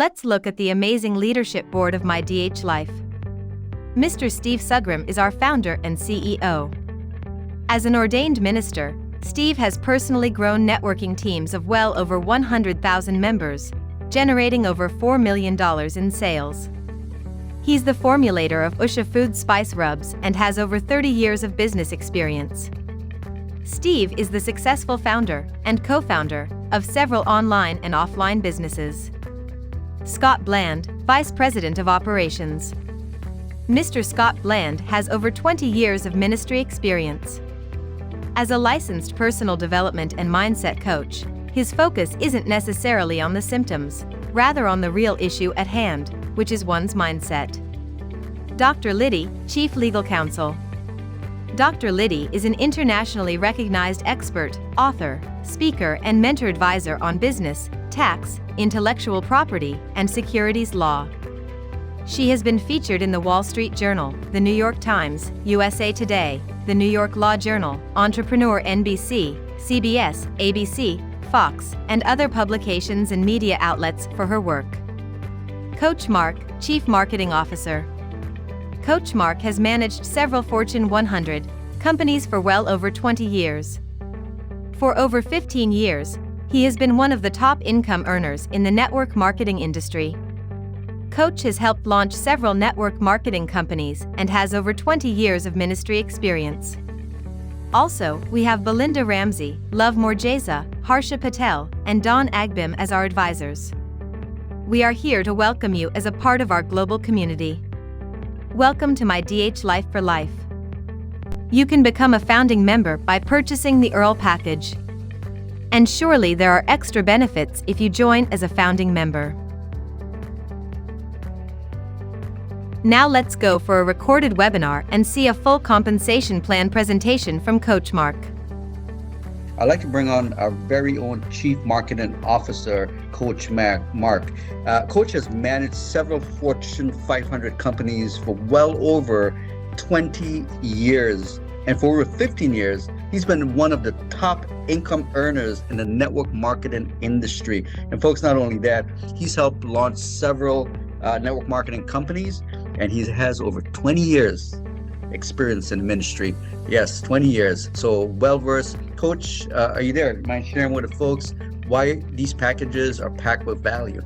Let's look at the amazing leadership board of MyDHLife. Mr. Steve Sughrim is our founder and CEO. As an ordained minister, Steve has personally grown networking teams of well over 100,000 members, generating over $4 million in sales. He's the formulator of Ousha Food Spice Rubs and has over 30 years of business experience. Steve is the successful founder and co-founder of several online and offline businesses. Scott Bland, Vice President of Operations. Mr. Scott Bland has over 20 years of ministry experience. As a licensed personal development and mindset coach, his focus isn't necessarily on the symptoms, rather on the real issue at hand, which is one's mindset. Dr. Lydie, Chief Legal Counsel. Dr. Lydie is an internationally recognized expert, author, speaker, and mentor advisor on business, tax, intellectual property, and securities law. She has been featured in the Wall Street Journal, the New York Times, USA Today, the New York Law Journal, Entrepreneur NBC, CBS, ABC, Fox, and other publications and media outlets for her work. Coach Marc, Chief Marketing Officer. Coach Marc has managed several Fortune 100 companies for well over 20 years. For over 15 years, he has been one of the top income earners in the network marketing industry. Coach has helped launch several network marketing companies and has over 20 years of ministry experience. Also, we have Belinda Ramsey, Love Morjaza, Harsha Patel, and Don Agbim as our advisors. We are here to welcome you as a part of our global community. Welcome to MyDHLife for Life. You can become a founding member by purchasing the Earl package. And surely there are extra benefits if you join as a founding member. Now let's go for a recorded webinar and see a full compensation plan presentation from Coach Marc. I'd like to bring on our very own Chief Marketing Officer, Coach Marc. Coach has managed several Fortune 500 companies for well over 20 years. And for over 15 years, he's been one of the top income earners in the network marketing industry. And folks, not only that, he's helped launch several network marketing companies, and he has over 20 years experience in the ministry. Yes, 20 years. So well-versed. Coach, are you there? Mind sharing with the folks why these packages are packed with value?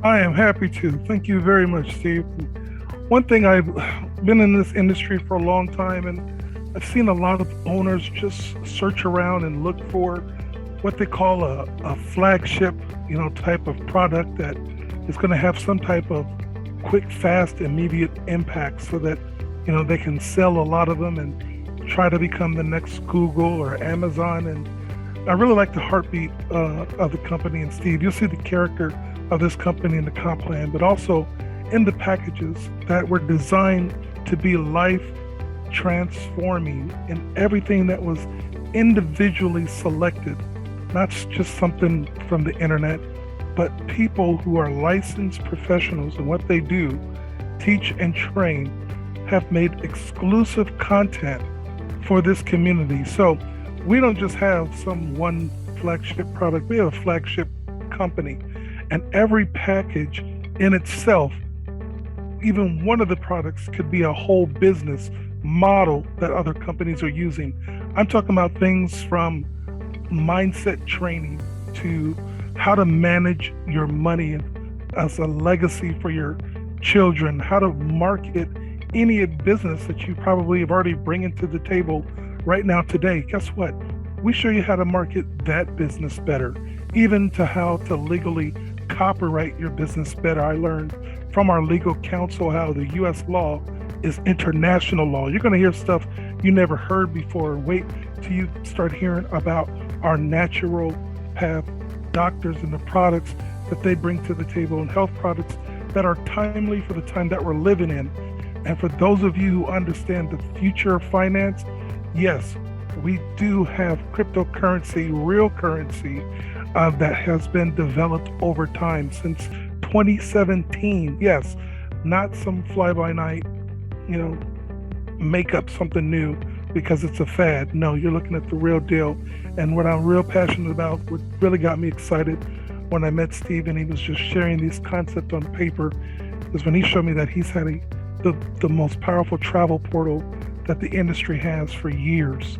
I am happy to. Thank you very much, Steve. One thing, I've been in this industry for a long time, and I've seen a lot of owners just search around and look for what they call a flagship, type of product that is going to have some type of quick, fast, immediate impact so that, they can sell a lot of them and try to become the next Google or Amazon. And I really like the heartbeat of the company. And Steve, you'll see the character of this company in the comp plan, but also in the packages that were designed to be life transforming, and everything that was individually selected, not just something from the internet, but people who are licensed professionals in what they do, teach and train, have made exclusive content for this community. So we don't just have some one flagship product, we have a flagship company, and every package in itself, even one of the products, could be a whole business model that other companies are using. I'm talking about things from mindset training to how to manage your money as a legacy for your children, how to market any business that you probably have already bringing to the table right now today. Guess what? We show you how to market that business better, even to how to legally copyright your business better. I learned from our legal counsel how the U.S. law is international law. You're going to hear stuff you never heard before. Wait till you start hearing about our natural path doctors and the products that they bring to the table, and health products that are timely for the time that we're living in. And for those of you who understand the future of finance, yes, we do have cryptocurrency, real currency, that has been developed over time since 2017. Yes, not some fly-by-night, make up something new because it's a fad. No, you're looking at the real deal. And what I'm real passionate about, what really got me excited when I met Steve and he was just sharing these concepts on paper, is when he showed me that he's had the most powerful travel portal that the industry has for years,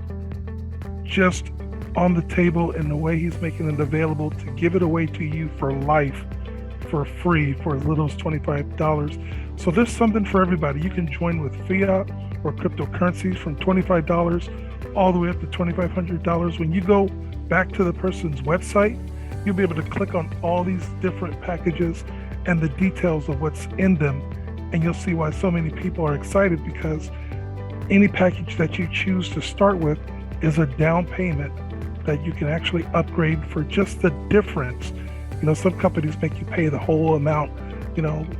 just on the table, in the way he's making it available to give it away to you for life, for free, for as little as $25. So there's something for everybody. You can join with fiat or cryptocurrencies from $25 all the way up to $2,500. When you go back to the person's website, you'll be able to click on all these different packages and the details of what's in them. And you'll see why so many people are excited, because any package that you choose to start with is a down payment that you can actually upgrade for just the difference. Some companies make you pay the whole amount,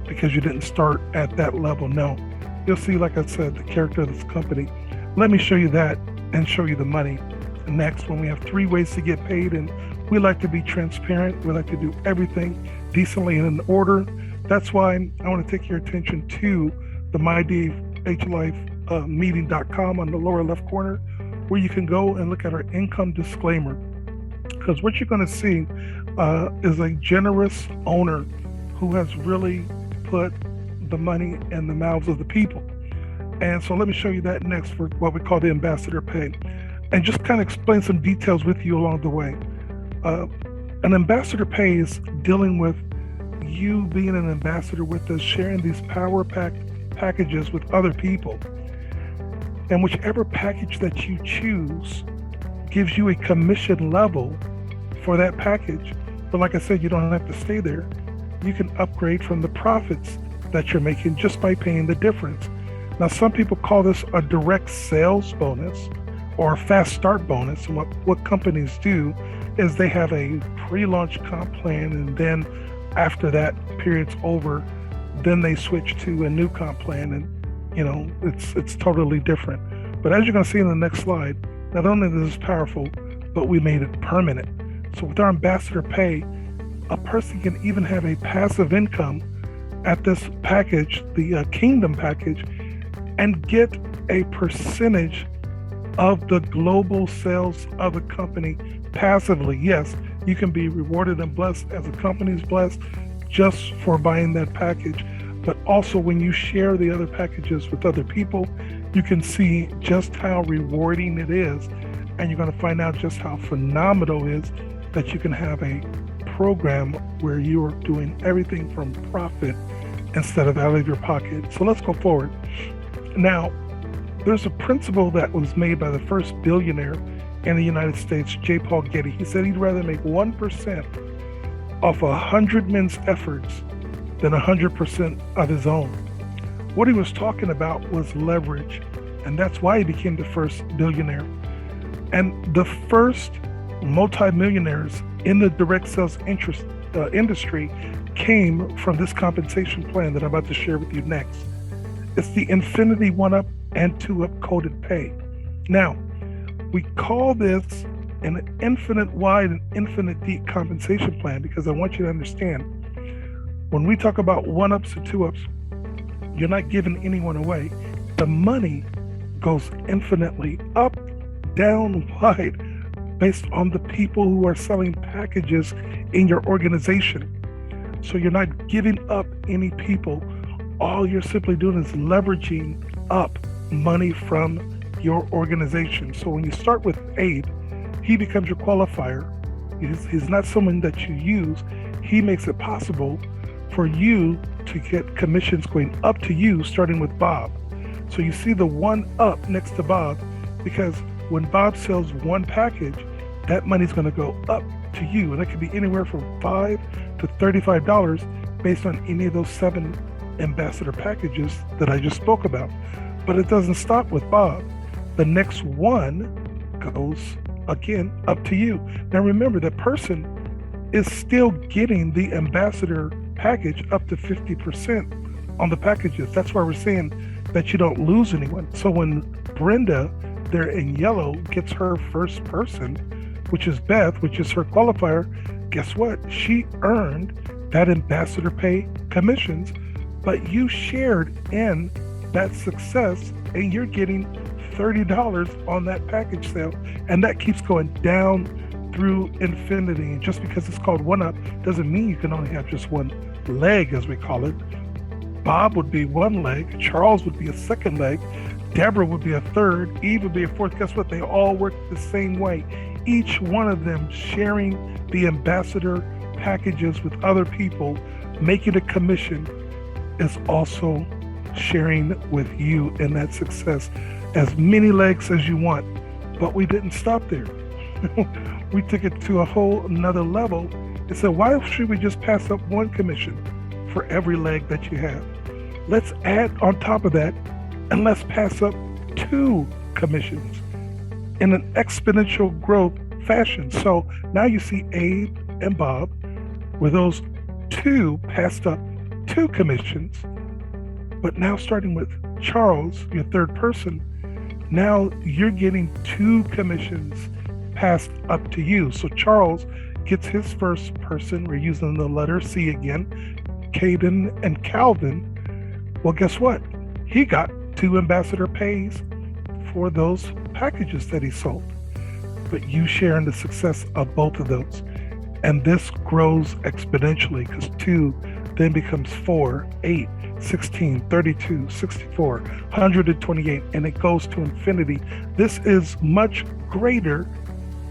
because you didn't start at that level. No, you'll see, like I said, the character of this company. Let me show you that and show you the money next, when we have 3 ways to get paid. And we like to be transparent. We like to do everything decently and in order. That's why I want to take your attention to the MyDHLife meeting.com on the lower left corner, where you can go and look at our income disclaimer. Because what you're going to see is a generous owner who has really put the money in the mouths of the people. And so let me show you that next, for what we call the ambassador pay, and just kind of explain some details with you along the way. An ambassador pay is dealing with you being an ambassador with us, sharing these power packages with other people. And whichever package that you choose gives you a commission level for that package. But like I said, you don't have to stay there. You can upgrade from the profits that you're making just by paying the difference. Now, some people call this a direct sales bonus or a fast start bonus. And what companies do is they have a pre-launch comp plan, and then after that period's over, then they switch to a new comp plan, and it's totally different. But as you're going to see in the next slide, not only is this powerful, but we made it permanent. So with our ambassador pay, a person can even have a passive income at this package, the Kingdom package, and get a percentage of the global sales of a company passively. Yes, you can be rewarded and blessed as a company's blessed just for buying that package. But also, when you share the other packages with other people, you can see just how rewarding it is. And you're going to find out just how phenomenal it is that you can have a program where you are doing everything from profit instead of out of your pocket. So let's go forward. Now, there's a principle that was made by the first billionaire in the United States, J. Paul Getty. He said he'd rather make 1% off 100 men's efforts than 100% of his own. What he was talking about was leverage, and that's why he became the first billionaire. And the first multimillionaires in the direct sales industry came from this compensation plan that I'm about to share with you next. It's the Infinity 1-Up and 2-Up coded pay. Now, we call this an infinite wide and infinite deep compensation plan because I want you to understand, when we talk about 1-Ups and 2-Ups, you're not giving anyone away. The money goes infinitely up, down, wide, based on the people who are selling packages in your organization. So you're not giving up any people. All you're simply doing is leveraging up money from your organization. So when you start with Abe, he becomes your qualifier. He's not someone that you use. He makes it possible for you to get commissions going up to you, starting with Bob. So you see the 1-Up next to Bob, because when Bob sells one package, that money's going to go up to you. And it could be anywhere from $5 to $35 based on any of those 7 ambassador packages that I just spoke about. But it doesn't stop with Bob. The next one goes again up to you. Now remember, the person is still getting the ambassador package up to 50% on the packages. That's why we're saying that you don't lose anyone. So when Brenda, there in yellow, gets her first person, which is Beth, which is her qualifier, guess what? She earned that ambassador pay commissions, but you shared in that success, and you're getting $30 on that package sale, and that keeps going down through infinity. And just because it's called one up doesn't mean you can only have just one leg, as we call it. Bob would be one leg, Charles would be a second leg, Deborah would be a third, Eve would be a fourth. Guess what? They all work the same way. Each one of them sharing the ambassador packages with other people, making a commission, is also sharing with you in that success. As many legs as you want. But we didn't stop there. We took it to a whole another level and said, why should we just pass up one commission for every leg that you have? Let's add on top of that, and let's pass up 2 commissions in an exponential growth fashion. So now you see Abe and Bob, where those 2 passed up 2 commissions, but now starting with Charles, your third person, now you're getting 2 commissions passed up to you. So Charles gets his first person. We're using the letter C again, Caden and Calvin. Well, guess what? He got 2 ambassador pays for those packages that he sold. But you share in the success of both of those. And this grows exponentially because 2 then becomes 4, 8, 16, 32, 64, 128, and it goes to infinity. This is much greater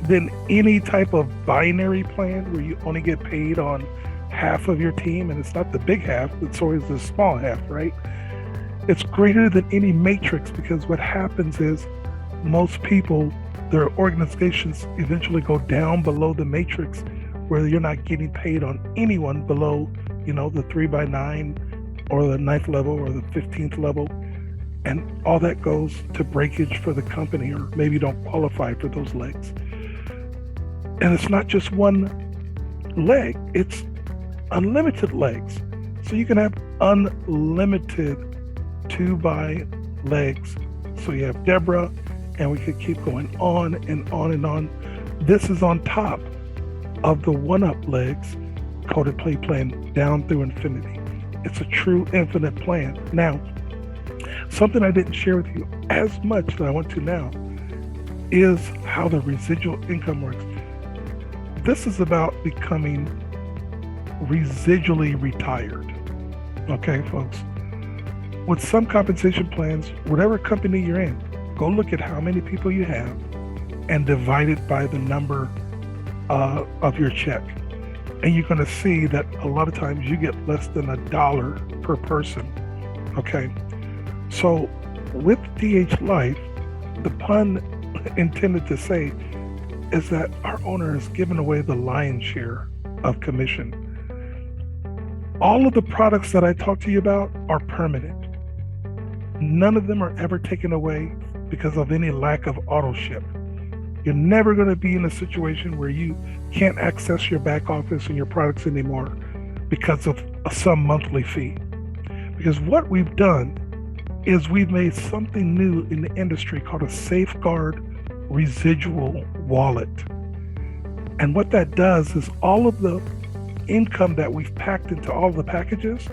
than any type of binary plan where you only get paid on half of your team, and it's not the big half, it's always the small half, right? It's greater than any matrix, because what happens is most people, their organizations eventually go down below the matrix where you're not getting paid on anyone below, the 3x9 or the 9th level or the 15th level. And all that goes to breakage for the company, or maybe you don't qualify for those legs. And it's not just one leg, it's unlimited legs. So you can have unlimited 2x legs. So you have Deborah, and we could keep going on and on and on. This is on top of the one-up legs, coded play plan down through infinity. It's a true infinite plan. Now, something I didn't share with you as much that I want to now is how the residual income works. This is about becoming residually retired. Okay, folks? With some compensation plans, whatever company you're in, go look at how many people you have and divide it by the number of your check. And you're going to see that a lot of times you get less than $1 per person. Okay. So with DHLife, the pun intended to say is that our owner has given away the lion's share of commission. All of the products that I talk to you about are permanent. None of them are ever taken away because of any lack of auto ship. You're never going to be in a situation where you can't access your back office and your products anymore because of some monthly fee. Because what we've done is we've made something new in the industry called a safeguard residual wallet. And what that does is all of the income that we've packed into all the packages,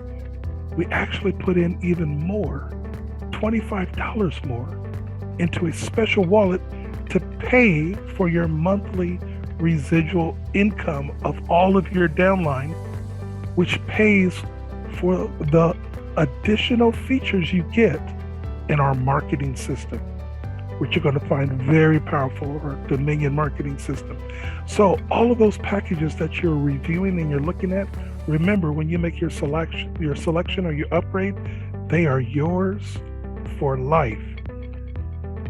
we actually put in even more, $25 more, into a special wallet to pay for your monthly residual income of all of your downline, which pays for the additional features you get in our marketing system, which you're going to find very powerful, our Dominion marketing system. So all of those packages that you're reviewing and you're looking at, remember when you make your selection or your upgrade, they are yours for life.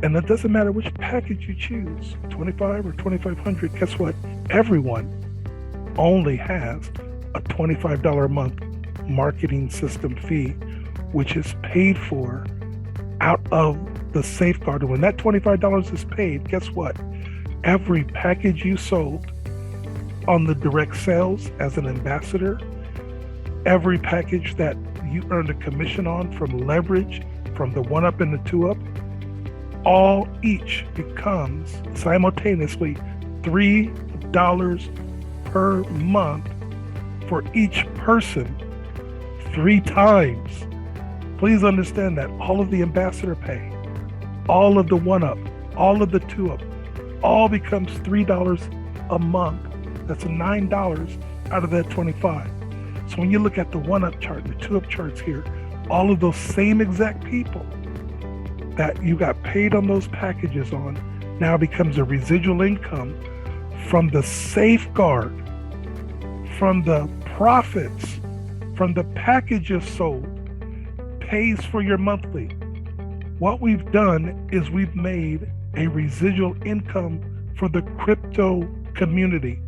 And it doesn't matter which package you choose, 25 or 2,500, guess what? Everyone only has a $25 a month marketing system fee, which is paid for out of the safeguard. And when that $25 is paid, guess what? Every package you sold on the direct sales as an ambassador, every package that you earned a commission on from leverage, from the 1-up and the 2-up, all each becomes simultaneously $3 per month for each person 3 times. Please understand that all of the ambassador pay, all of the 1-up, all of the 2-up, all becomes $3 a month. That's $9 out of that 25. So when you look at the 1-up chart and the 2-up charts here, all of those same exact people that you got paid on those packages on now becomes a residual income from the safeguard, from the profits, from the packages sold, pays for your monthly. What we've done is we've made a residual income for the crypto community,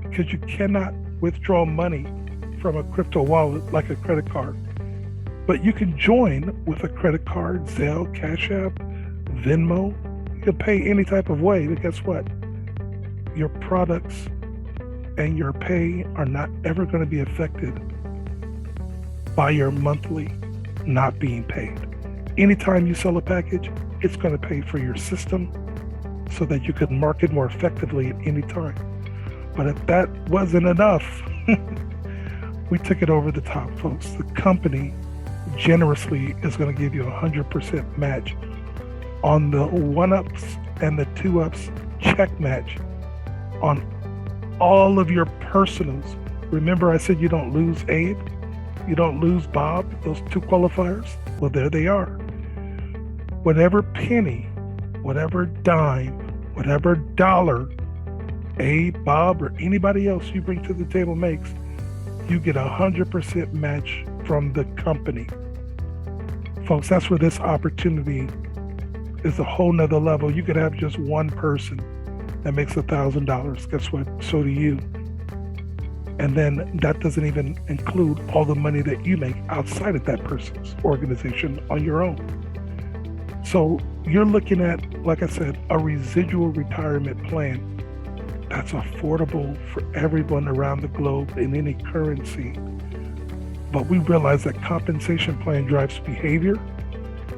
because you cannot withdraw money from a crypto wallet like a credit card. But you can join with a credit card, Zelle, Cash App, Venmo. You can pay any type of way, but guess what? Your products and your pay are not ever going to be affected by your monthly not being paid. Anytime you sell a package, it's going to pay for your system so that you can market more effectively at any time. But if that wasn't enough, we took it over the top, folks. The company generously is going to give you 100% match on the 1-ups and the 2-ups check match on all of your personals. Remember I said you don't lose Abe, you don't lose Bob, those 2 qualifiers? Well, there they are. Whatever penny, whatever dime, whatever dollar Abe, Bob, or anybody else you bring to the table makes, you get 100% match from the company. Folks, that's where this opportunity is a whole nother level. You could have just one person that makes $1,000. Guess what? So do you. And then that doesn't even include all the money that you make outside of that person's organization on your own. So you're looking at, like I said, a residual retirement plan that's affordable for everyone around the globe in any currency. But we realized that compensation plan drives behavior.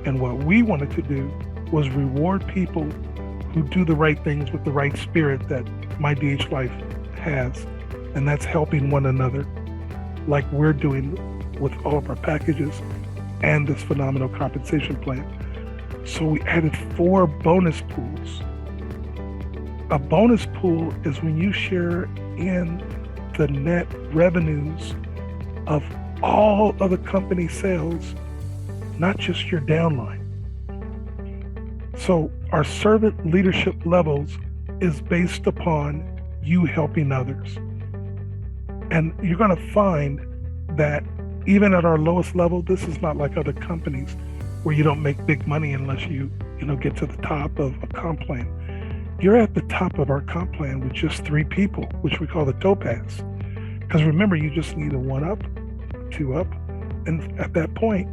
And what we wanted to do was reward people who do the right things with the right spirit that MyDHLife has. And that's helping one another like we're doing with all of our packages and this phenomenal compensation plan. So we added 4 bonus pools. A bonus pool is when you share in the net revenues of all of the company sales, not just your downline. So our servant leadership levels is based upon you helping others. And you're going to find that even at our lowest level, this is not like other companies where you don't make big money unless you get to the top of a comp plan. You're at the top of our comp plan with just 3 people, which we call the topaz. Because remember, you just need a 1-up, 2-up, and at that point,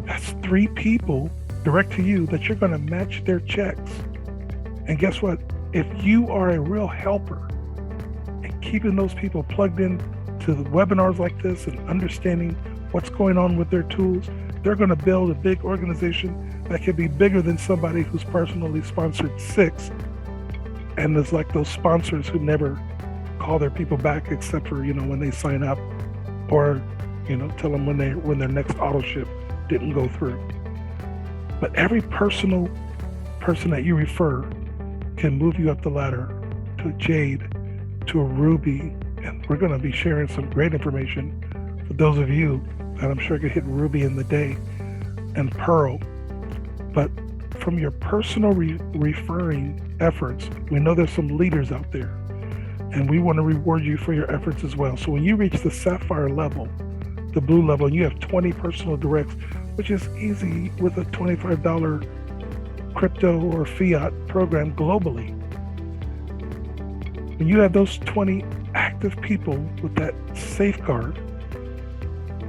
that's 3 people direct to you that you're going to match their checks. And guess what? If you are a real helper and keeping those people plugged in to the webinars like this and understanding what's going on with their tools, they're going to build a big organization that can be bigger than somebody who's personally sponsored 6. And it's like those sponsors who never call their people back except for, when they sign up, or, tell them when their next auto ship didn't go through. But every person that you refer can move you up the ladder to a Jade, to a Ruby. And we're going to be sharing some great information for those of you that I'm sure could hit Ruby in the day, and Pearl. But from your personal referring efforts, we know there's some leaders out there, and we want to reward you for your efforts as well. So when you reach the Sapphire level, the blue level, and you have 20 personal directs, which is easy with a $25 crypto or fiat program globally. When you have those 20 active people with that safeguard,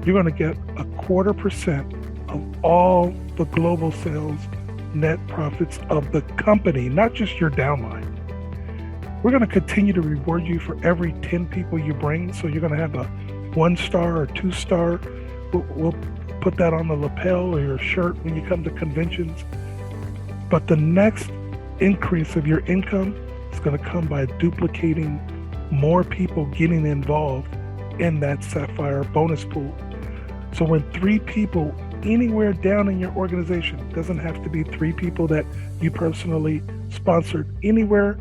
you're going to get 0.25% of all the global sales net profits of the company, not just your downline. We're going to continue to reward you for every 10 people you bring. So you're going to have a 1-star or 2-star. We'll put that on the lapel or your shirt when you come to conventions. But the next increase of your income is going to come by duplicating more people getting involved in that Sapphire bonus pool. So when 3 people anywhere down in your organization, doesn't have to be 3 people that you personally sponsored, anywhere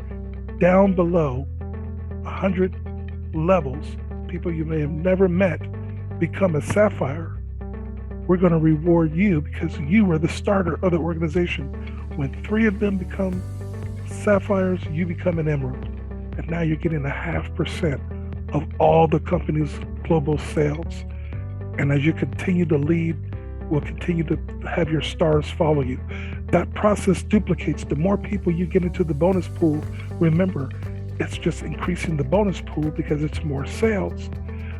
down below 100 levels, people you may have never met, become a sapphire, we're going to reward you because you were the starter of the organization. When 3 of them become sapphires, you become an emerald. And now you're getting 0.5% of all the company's global sales. And as you continue to lead, we'll continue to have your stars follow you. That process duplicates. The more people you get into the bonus pool, remember, it's just increasing the bonus pool because it's more sales.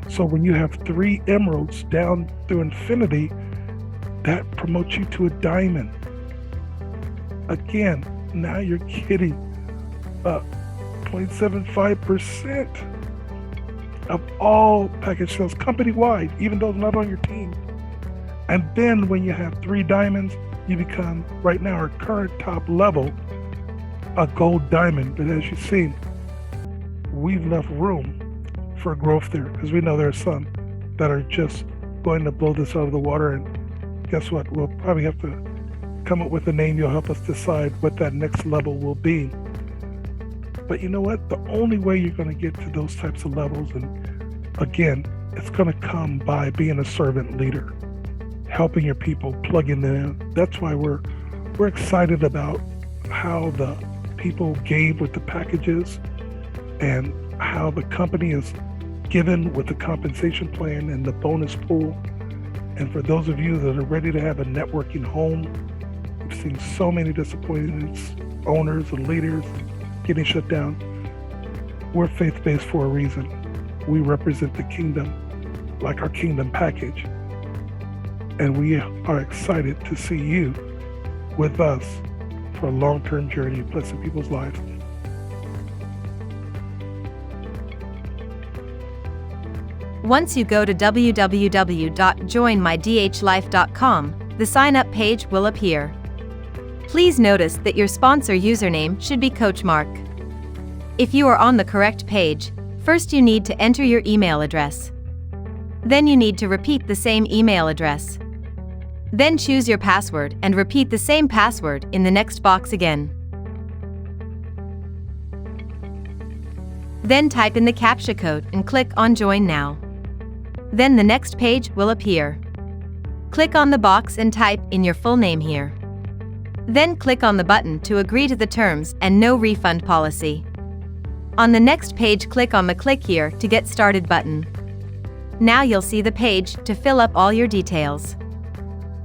So when you have 3 emeralds down through infinity, that promotes you to a diamond. Again, now you're getting 0.75% of all package sales company-wide, even those not on your team. And then when you have 3 diamonds, you become, right now, our current top level, a gold diamond. But as you see, we've left room for growth there because we know there are some that are just going to blow this out of the water. And guess what? We'll probably have to come up with a name. You'll help us decide what that next level will be. But you know what? The only way you're going to get to those types of levels, and again, it's going to come by being a servant leader, helping your people, plugging them in. That's why we're excited about how the people gave with the packages and how the company is given with the compensation plan and the bonus pool. And for those of you that are ready to have a networking home, we've seen so many disappointed owners and leaders getting shut down. We're faith-based for a reason. We represent the kingdom, like our kingdom package. And we are excited to see you with us for a long-term journey of blessing people's lives. Once you go to www.joinmydhlife.com, the sign-up page will appear. Please notice that your sponsor username should be Coach Marc. If you are on the correct page, first you need to enter your email address. Then you need to repeat the same email address. Then choose your password and repeat the same password in the next box again. Then type in the CAPTCHA code and click on Join Now. Then the next page will appear. Click on the box and type in your full name here. Then click on the button to agree to the terms and no refund policy. On the next page, click on the Click Here to Get Started button. Now you'll see the page to fill up all your details.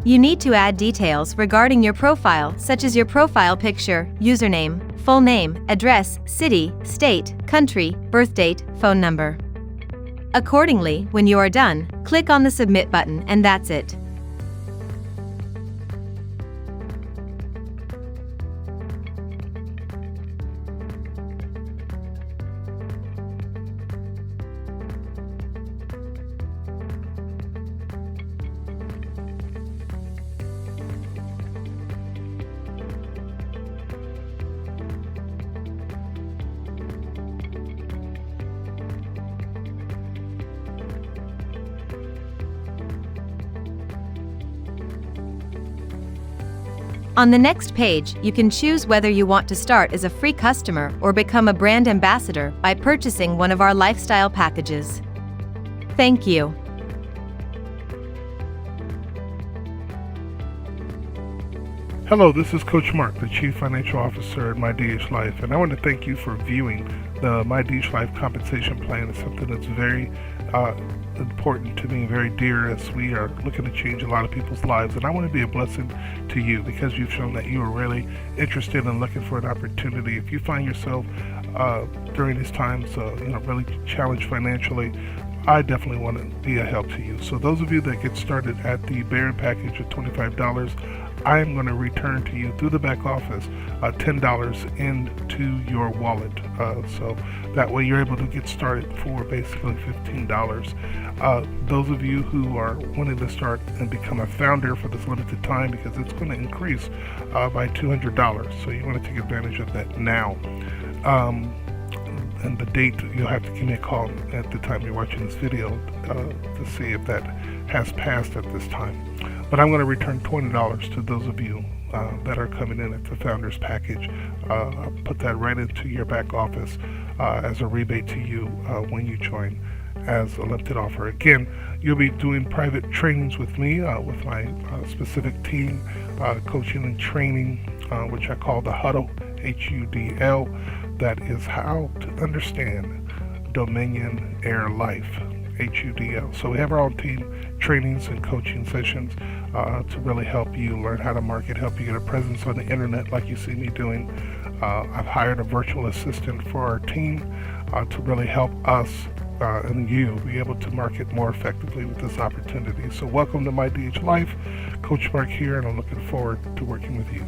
You need to add details regarding your profile, such as your profile picture, username, full name, address, city, state, country, birth date, phone number. Accordingly, when you are done, click on the Submit button and that's it. On the next page, you can choose whether you want to start as a free customer or become a brand ambassador by purchasing one of our lifestyle packages. Thank you. Hello, this is Coach Marc, the Chief Financial Officer at MyDHLife, and I want to thank you for viewing the MyDHLife compensation plan. It's something that's very important to me, very dear, as we are looking to change a lot of people's lives. And I want to be a blessing to you because you've shown that you are really interested in looking for an opportunity. If you find yourself during these times, really challenged financially, I definitely want to be a help to you. So those of you that get started at the Baron package of $25, I am going to return to you through the back office $10 into your wallet. So that way you're able to get started for basically $15. Those of you who are wanting to start and become a founder for this limited time, because it's going to increase by $200. So you want to take advantage of that now. And the date, you'll have to give me a call at the time you're watching this video to see if that has passed at this time. but I'm going to return $20 to those of you that are coming in at the Founders Package. I'll put that right into your back office as a rebate to you when you join as a limited offer. Again, you'll be doing private trainings with me, with my specific team, coaching and training, which I call the Huddle, HUDL. That is how to understand Dominion Air Life, HUDL. So we have our own team trainings and coaching sessions to really help you learn how to market, help you get a presence on the internet like you see me doing. I've hired a virtual assistant for our team to really help us and you be able to market more effectively with this opportunity. So welcome to MyDHLife. Coach Marc here, and I'm looking forward to working with you.